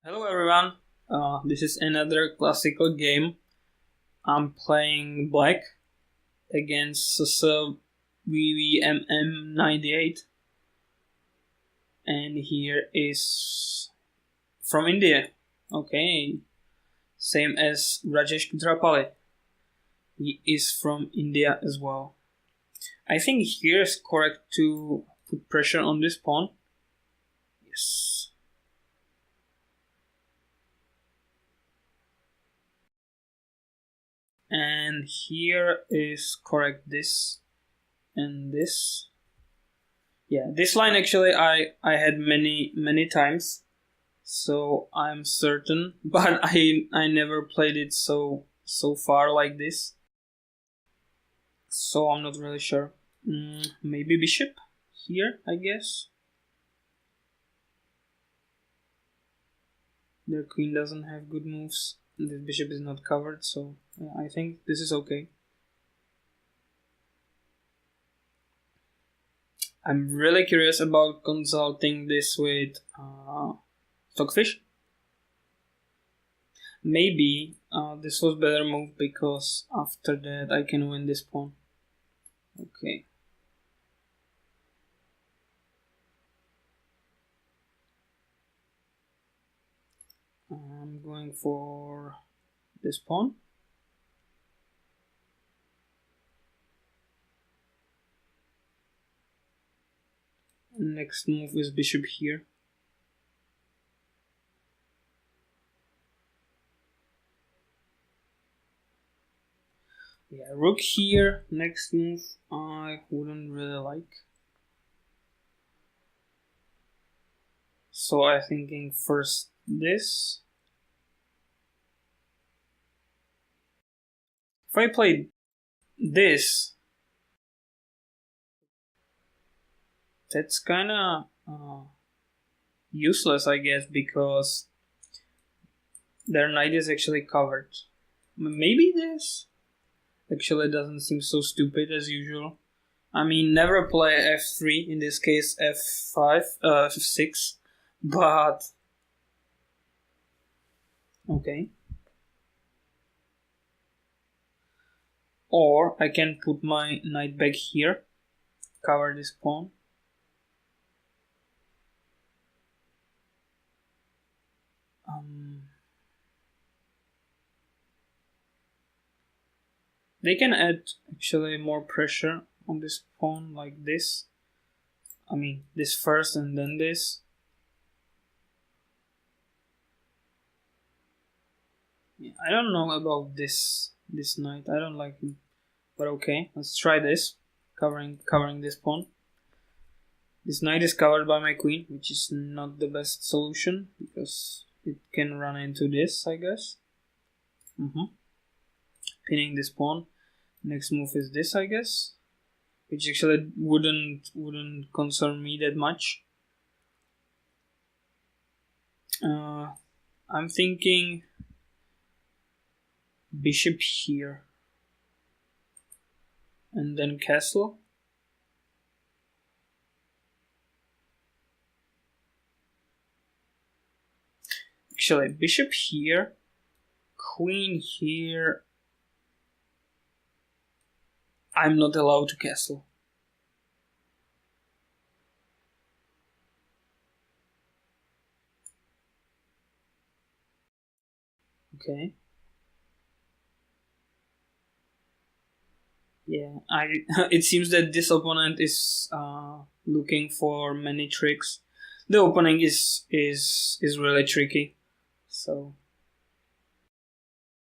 Hello everyone, this is another classical game. I'm playing black against VVMM98, and here is from India. Okay, same as Rajesh Kutrapali. He is from India as well. I think here is correct to put pressure on this pawn. Yes. And here is correct this and this. Yeah, this line actually I had many times, so I'm certain, but I never played it so far like this, so I'm not really sure. Maybe bishop here, I guess. Their queen doesn't have good moves. The bishop is not covered, so I think this is okay. I'm really curious about consulting this with Stockfish. Maybe this was better move because after that I can win this pawn. Okay. I'm going for this pawn. Next move is bishop here. Yeah, rook here. Next move I wouldn't really like. So I'm thinking first this. If I play this, that's kinda useless, I guess, because their knight is actually covered. Maybe this actually doesn't seem so stupid as usual. I mean, never play f3, in this case f5, f6, but okay. Or I can put my knight back here, cover this pawn. They can add actually more pressure on this pawn like this. I mean, this first and then this. Yeah, I don't know about this knight. I don't like him. But okay, let's try this. Covering this pawn. This knight is covered by my queen, which is not the best solution because it can run into this, I guess. Pinning this pawn. Next move is this, I guess, which actually wouldn't concern me that much. I'm thinking bishop here and then castle. Actually, bishop here, queen here. I'm not allowed to castle. Okay. Yeah, it seems that this opponent is looking for many tricks. The opening is really tricky. So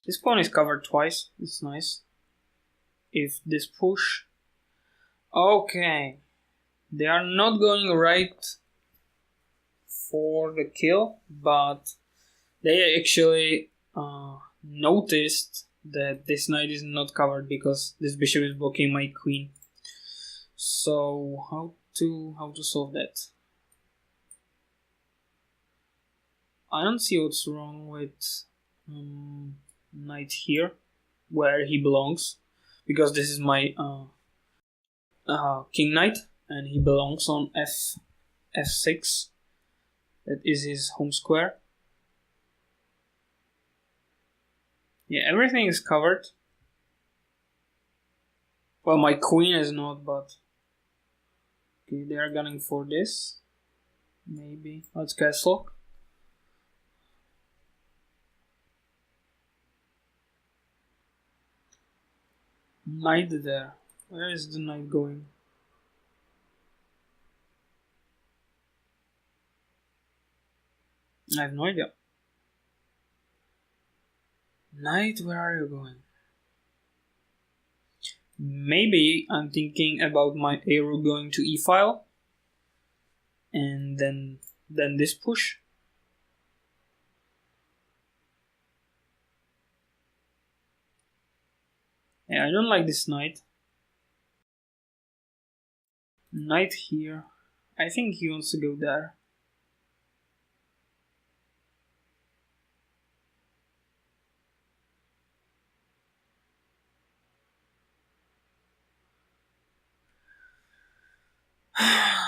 this pawn is covered twice. It's nice. If this push, okay, they are not going right for the kill, but they actually noticed that this knight is not covered because this bishop is blocking my queen. So how to solve that? I don't see what's wrong with knight here, where he belongs, because this is my king knight, and he belongs on f6. That is his home square. Yeah, everything is covered. Well, my queen is not, but okay, they are gunning for this. Maybe let's castle. Knight there. Where is the knight going? I have no idea. Knight, where are you going? Maybe I'm thinking about my a rook going to e file, and then this push. Yeah, I don't like this knight. Knight here. I think he wants to go there.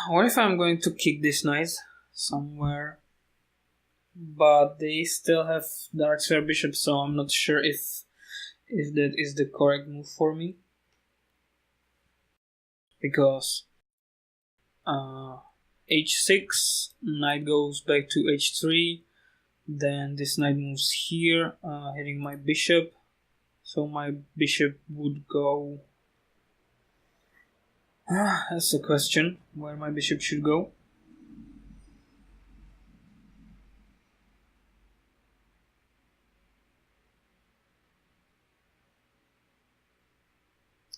What if I'm going to kick this knight somewhere? But they still have dark square bishop, so I'm not sure if that is the correct move for me. Because h6, knight goes back to h3, then this knight moves here, hitting my bishop. So my bishop would go. That's the question, where my bishop should go.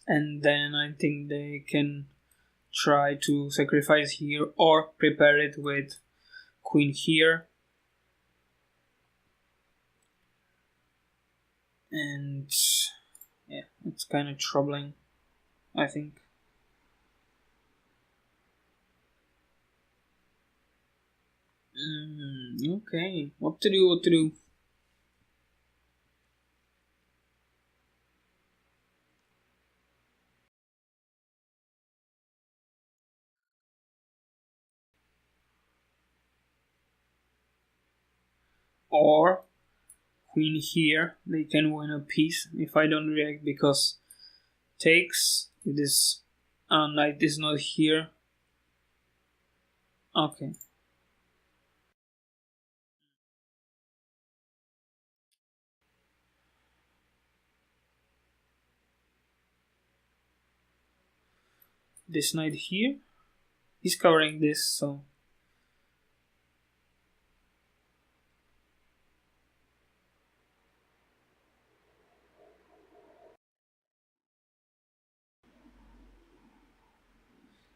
And then I think they can try to sacrifice here or prepare it with queen here. And yeah, it's kind of troubling, I think. Okay, what to do? Or queen here, they can win a piece if I don't react, because takes, this knight is not here. Okay. This knight here, he's covering this, so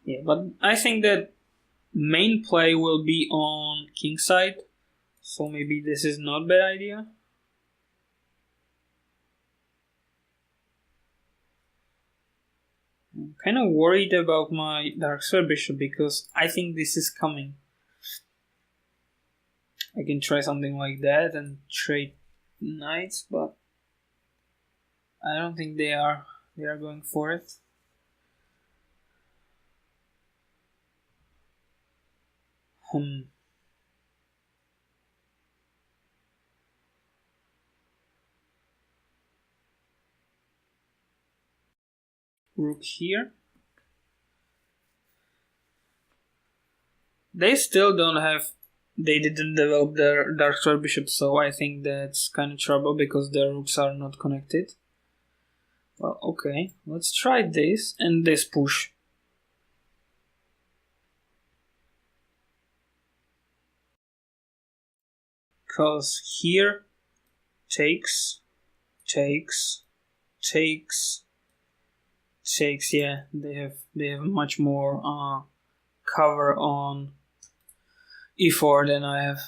yeah. But I think that main play will be on king side, so maybe this is not bad idea. I'm kind of worried about my dark square bishop because I think this is coming. I can try something like that and trade knights, but I don't think they are going for it. Rook here. They still don't have. They didn't develop their dark square bishop, so I think that's kind of trouble because their rooks are not connected. Well, okay, let's try this and this push. Because here takes, takes, takes, takes. Yeah, they have much more cover on e4 than I have.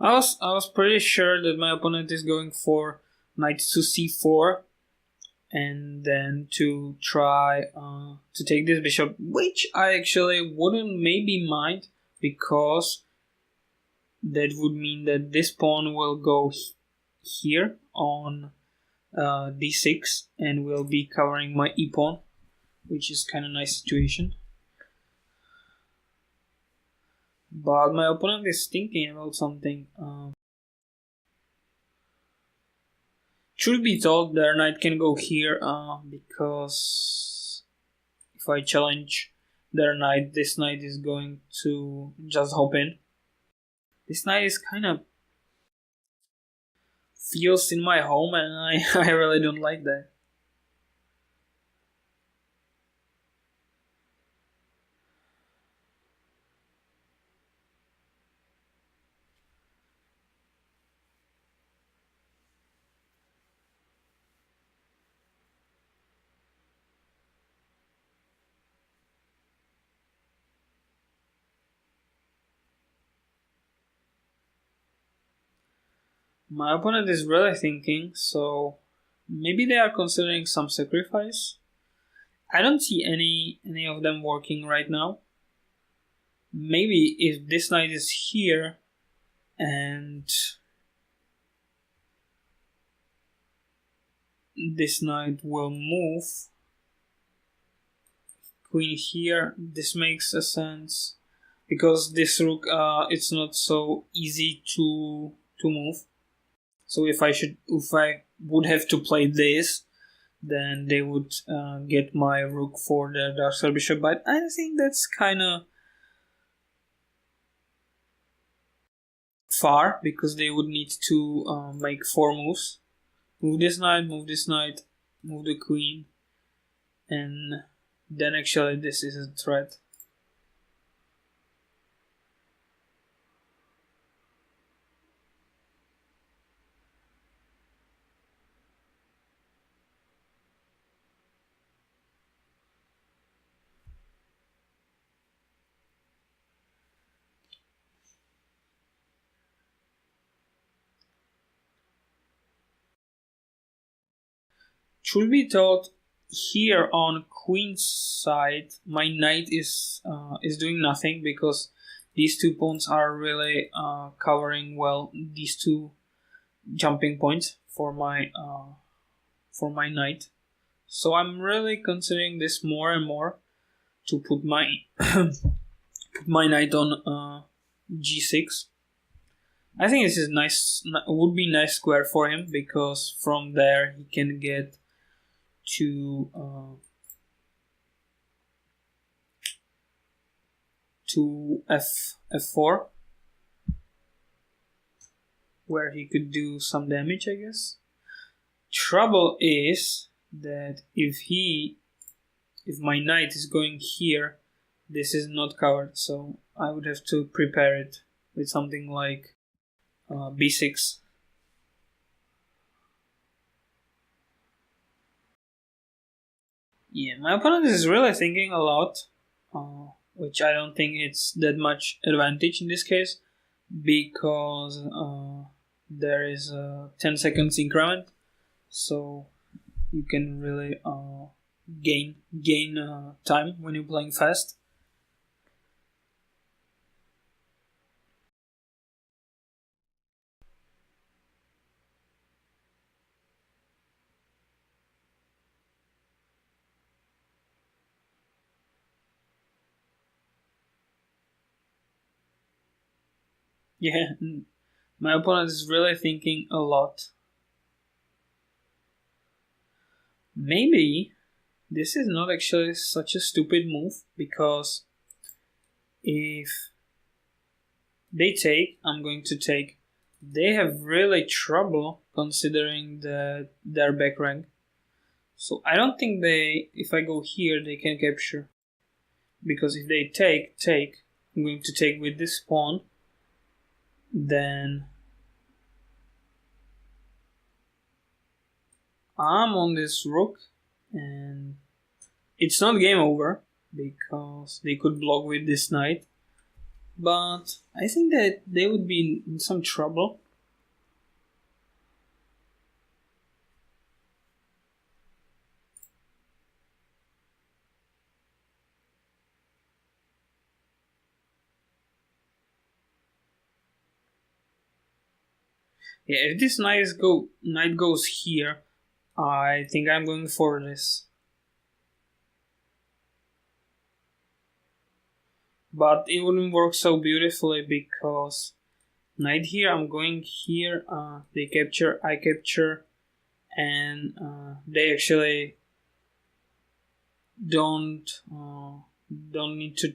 I was pretty sure that my opponent is going for knight to c4, and then to try to take this bishop, which I actually wouldn't maybe mind, because that would mean that this pawn will go here on d6 and will be covering my e pawn, which is kind of nice situation. But my opponent is thinking about something. Truth be told, their knight can go here because if I challenge their knight, this knight is going to just hop in. This knight is kind of feels in my home, and I really don't like that. My opponent is really thinking, so maybe they are considering some sacrifice. I don't see any of them working right now. Maybe if this knight is here and this knight will move, queen here, this makes a sense, because this rook it's not so easy to move. So if I would have to play this, then they would get my rook for the dark square bishop. But I think that's kind of far, because they would need to make 4 moves. Move this knight, move this knight, move the queen, and then actually this is a threat. Should be told, here on queen's side, my knight is doing nothing, because these 2 pawns are really covering well these 2 jumping points for my knight. So I'm really considering this more and more, to put my put my knight on g6. I think this is nice. Would be nice square for him, because from there he can get to f4, where he could do some damage, I guess. Trouble is that if my knight is going here, this is not covered, so I would have to prepare it with something like b6. Yeah, my opponent is really thinking a lot, which I don't think it's that much advantage in this case, because there is a 10 seconds increment, so you can really gain time when you're playing fast. Yeah, my opponent is really thinking a lot. Maybe this is not actually such a stupid move, because if they take, I'm going to take. They have really trouble considering their back rank. So I don't think if I go here, they can capture. Because if they take, I'm going to take with this pawn. Then I'm on this rook, and it's not game over, because they could block with this knight. but I think that they would be in some trouble. Yeah, if this knight goes here, I think I'm going for this. But it wouldn't work so beautifully because knight here, I'm going here, they capture, I capture, and they actually don't need to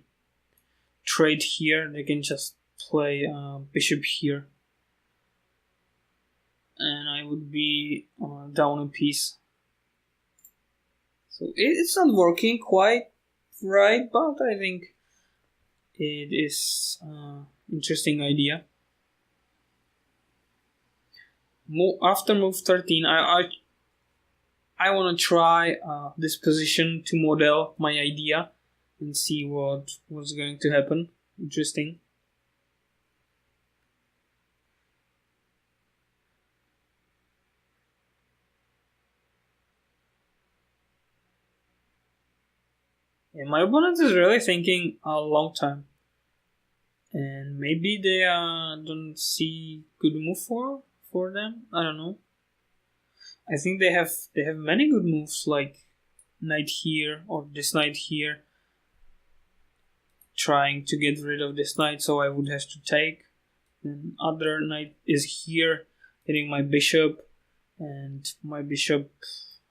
trade here. They can just play bishop here, and I would be down a piece. So it's not working quite right, but I think it is interesting idea. After move 13, I want to try this position to model my idea and see what's going to happen. Interesting. Yeah, my opponent is really thinking a long time, and maybe they don't see good move for them. I don't know. I think they have many good moves like knight here or this knight here, trying to get rid of this knight, so I would have to take. And other knight is here, hitting my bishop, and my bishop.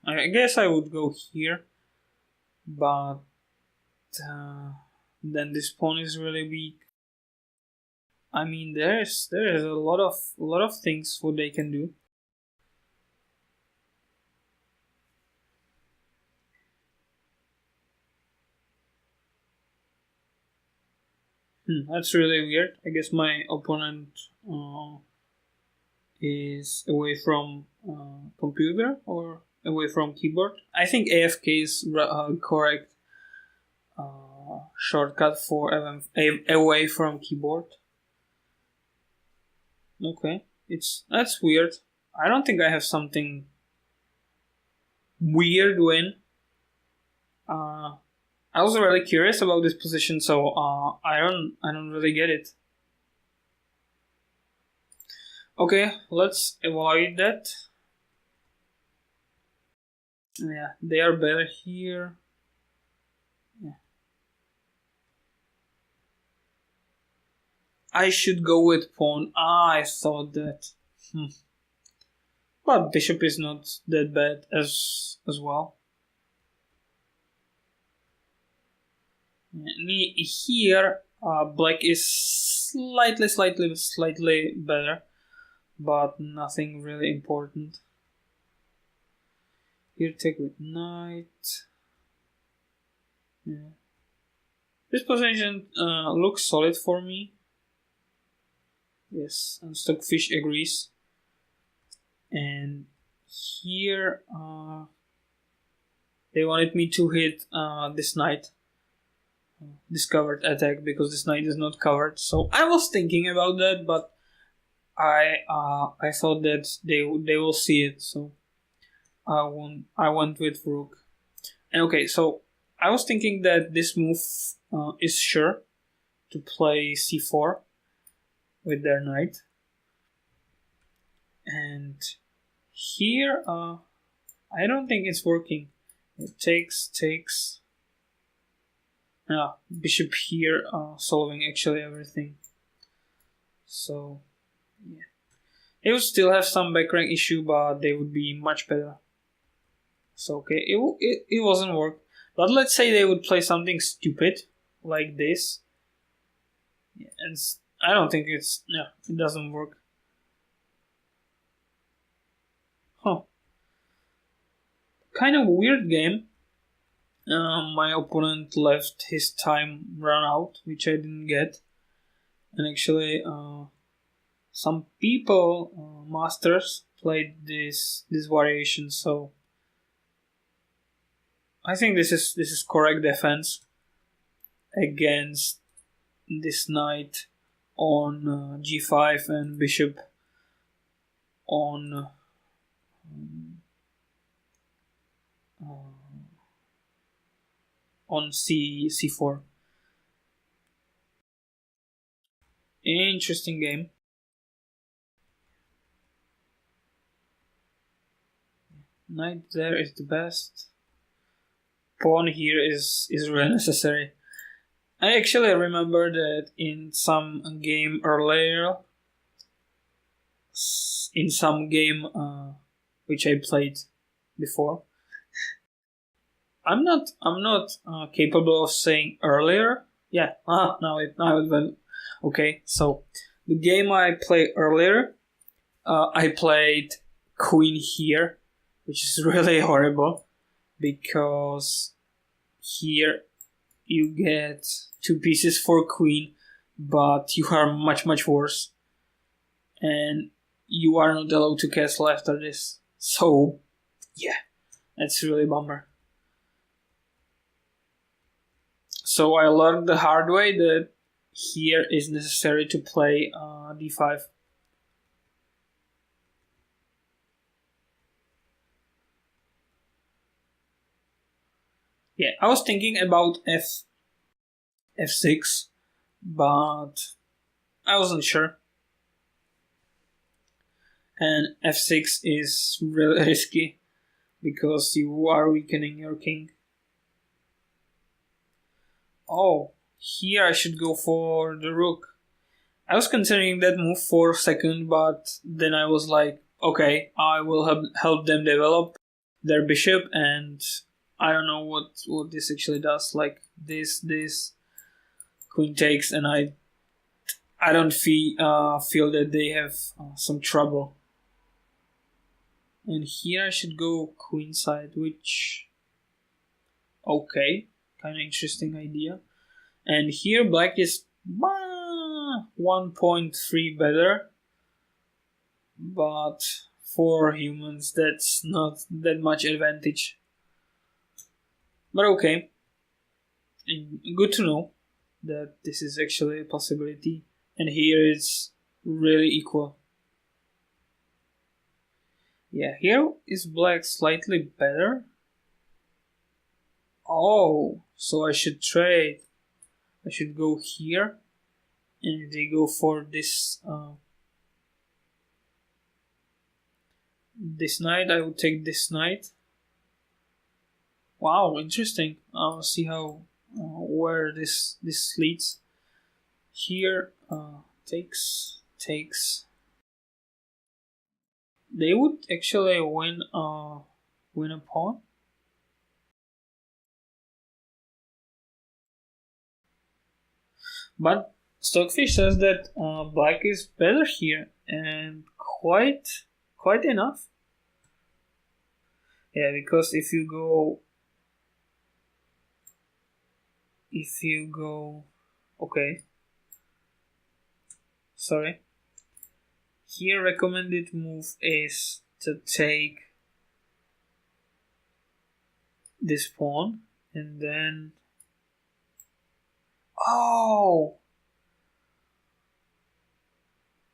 I guess I would go here, but then this pawn is really weak. I mean, there's a lot of things what they can do. That's really weird. I guess my opponent is away from computer or away from keyboard. I think AFK is correct shortcut for away from keyboard. Okay, that's weird. I don't think I have something weird win. I was really curious about this position, so I don't really get it. Okay, let's evaluate that. Yeah, they are better here. Yeah. I should go with pawn. I thought that. But bishop is not that bad as well. Here, black is slightly better, but nothing really important. Here, take with knight. Yeah. This position looks solid for me. Yes, and Stockfish agrees. And here, they wanted me to hit this knight. This covered attack because this knight is not covered. So I was thinking about that, but I thought that they will see it. So I went with rook. And okay, so I was thinking that this move is sure to play c4 with their knight. And here, I don't think it's working. It takes. Bishop here, solving actually everything. So, yeah. They would still have some back rank issue, but they would be much better. So, okay, it wasn't work. But let's say they would play something stupid, like this. Yeah, and I don't think it doesn't work. Huh. Kind of weird game. My opponent left his time run out, which I didn't get. And actually, some people, masters, played this variation. So I think this is correct defense against this knight on g5 and bishop on c4. Interesting game. Knight there is the best. Pawn here is really necessary. I actually remember that in some game earlier, in some game which I played before. I'm not capable of saying earlier. Yeah, now it went. Okay, so the game I played earlier, I played queen here, which is really horrible because here you get 2 pieces for queen, but you are much worse, and you are not allowed to castle after this. So yeah, that's really a bummer. So I learned the hard way that here is necessary to play d5. Yeah, I was thinking about f6, but I wasn't sure. And f6 is really risky because you are weakening your king. Oh, here I should go for the rook. I was considering that move for a second, but then I was like, okay, I will help them develop their bishop, and I don't know what this actually does. Like this queen takes, and I don't feel that they have some trouble. And here I should go queenside, which okay, kind of interesting idea. And here black is 1.3 better, but for humans that's not that much advantage. But okay, and good to know that this is actually a possibility, and here it's really equal. Yeah, here is black slightly better. Oh, so I should trade. I should go here, and if they go for this this knight, I will take this knight. Wow, interesting. I'll see how where this leads. Here takes. They would actually win a pawn. But Stockfish says that black is better here, and quite enough. Yeah, because if you go okay, sorry, here recommended move is to take this pawn, and then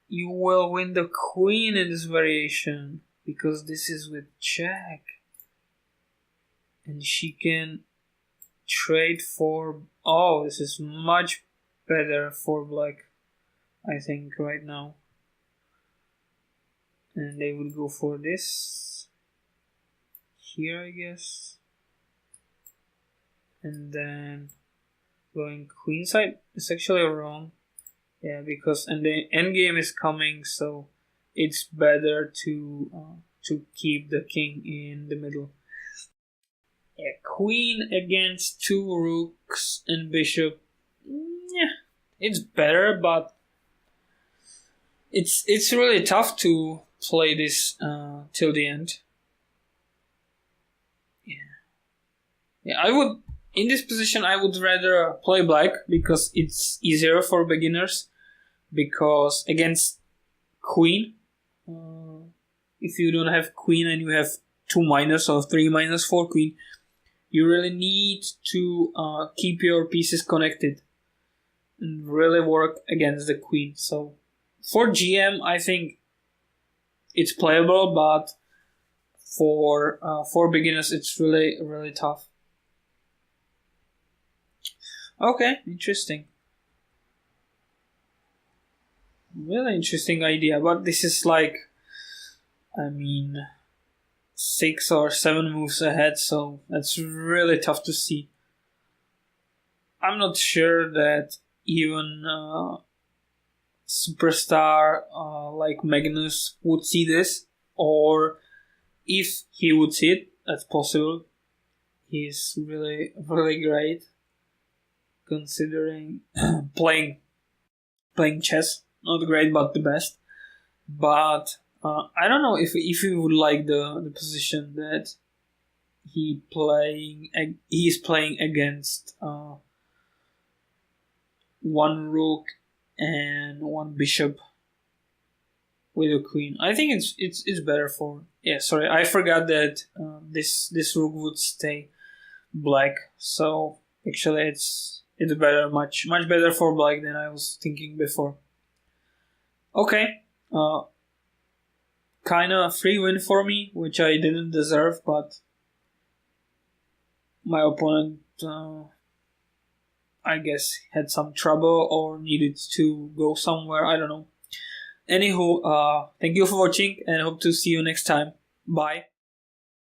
you will win the queen in this variation because this is with jack, and she can trade for. Oh, this is much better for black, I think, right now. And they would go for this here, I guess, and then going queenside is actually wrong. Yeah, because and the endgame is coming, so it's better to keep the king in the middle. Yeah, queen against 2 rooks and bishop. Yeah, it's better, but it's really tough to play this till the end. Yeah, I would in this position I would rather play black because it's easier for beginners. Because against queen, if you don't have queen and you have 2 minus or 3 minus for queen, you really need to keep your pieces connected. and really work against the queen. So for GM, I think it's playable, but for beginners, it's really, really tough. Okay, interesting. Really interesting idea, but this is like, I mean, 6 or 7 moves ahead, so that's really tough to see. I'm not sure that even superstar like Magnus would see this, or if he would see it, that's possible. He's really, really great considering playing chess. Not great, but the best. But I don't know if he would like the position that he's playing against one rook and one bishop with a queen. I think it's better for. Yeah, sorry, I forgot that this rook would stay black. So actually, it's better, much better for black than I was thinking before. Okay, kind of free win for me, which I didn't deserve, but my opponent, I guess, had some trouble or needed to go somewhere. I don't know. Anywho, thank you for watching and hope to see you next time. Bye.